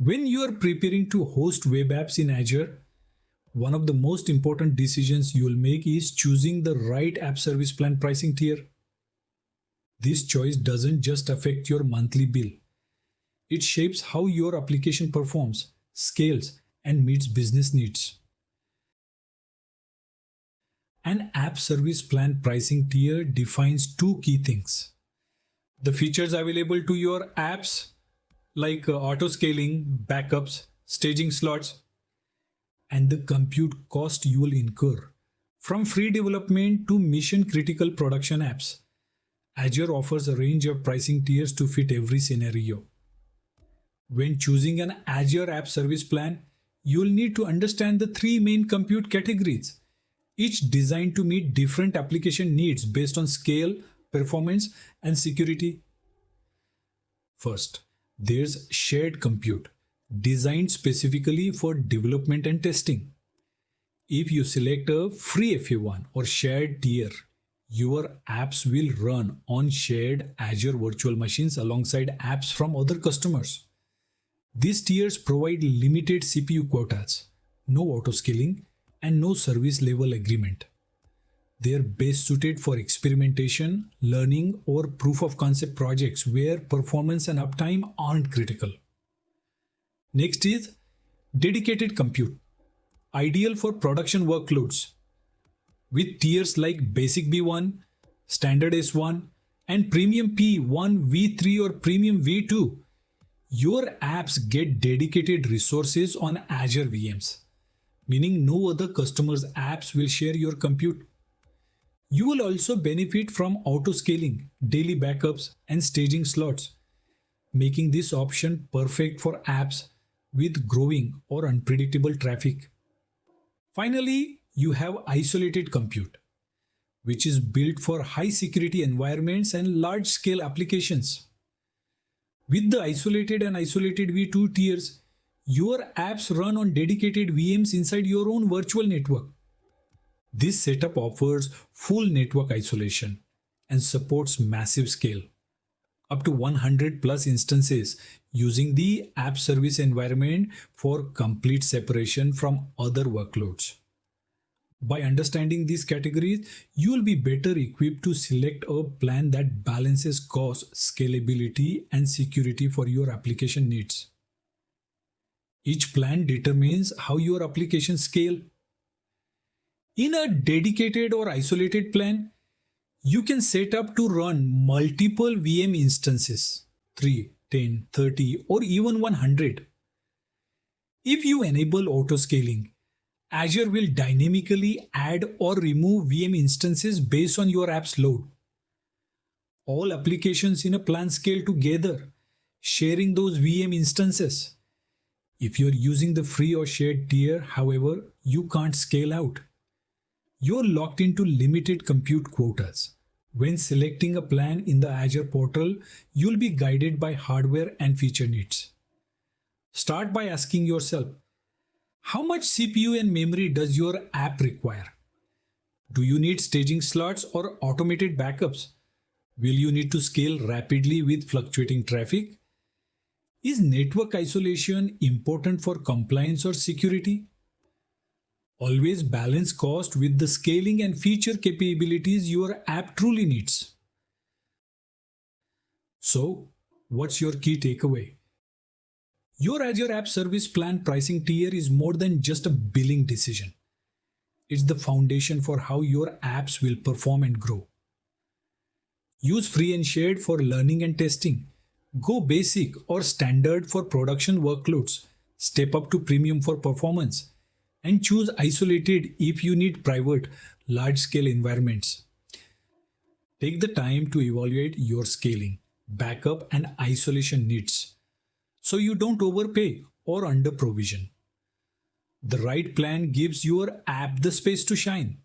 When you are preparing to host web apps in Azure, one of the most important decisions you will make is choosing the right app service plan pricing tier. This choice doesn't just affect your monthly bill, it shapes how your application performs, scales, and meets business needs. An app service plan pricing tier defines two key things: the features available to your apps, like auto scaling, backups, staging slots, and the compute cost you will incur. From free development to mission critical production apps, Azure offers a range of pricing tiers to fit every scenario. When choosing an Azure app service plan, you will need to understand the three main compute categories, each designed to meet different application needs based on scale, performance, and security. First, there's shared compute, designed specifically for development and testing. If you select a free FA1 or shared tier, your apps will run on shared Azure virtual machines alongside apps from other customers. These tiers provide limited CPU quotas, no autoscaling, and no service level agreement. They are best suited for experimentation, learning, or proof of concept projects where performance and uptime aren't critical. Next is dedicated compute, ideal for production workloads. With tiers like Basic B1, Standard S1, and Premium P1, V3, or Premium V2, your apps get dedicated resources on Azure VMs, meaning no other customer's apps will share your compute. You will also benefit from auto-scaling, daily backups, and staging slots, making this option perfect for apps with growing or unpredictable traffic. Finally, you have isolated compute, which is built for high security environments and large scale applications. With the isolated and isolated v2 tiers, your apps run on dedicated VMs inside your own virtual network. This setup offers full network isolation and supports massive scale, up to 100 plus instances, using the app service environment for complete separation from other workloads. By understanding these categories, you will be better equipped to select a plan that balances cost, scalability, and security for your application needs. Each plan determines how your applications scale. In a dedicated or isolated plan, you can set up to run multiple VM instances, 3, 10, 30, or even 100. If you enable auto-scaling, Azure will dynamically add or remove VM instances based on your app's load. All applications in a plan scale together, sharing those VM instances. If you're using the free or shared tier, however, you can't scale out. You're locked into limited compute quotas. When selecting a plan in the Azure portal, you'll be guided by hardware and feature needs. Start by asking yourself, how much CPU and memory does your app require? Do you need staging slots or automated backups? Will you need to scale rapidly with fluctuating traffic? Is network isolation important for compliance or security? Always balance cost with the scaling and feature capabilities your app truly needs. So, what's your key takeaway? Your Azure App Service Plan pricing tier is more than just a billing decision. It's the foundation for how your apps will perform and grow. Use free and shared for learning and testing. Go basic or standard for production workloads. Step up to premium for performance. And choose isolated if you need private, large-scale environments. Take the time to evaluate your scaling, backup, and isolation needs, so you don't overpay or under provision. The right plan gives your app the space to shine.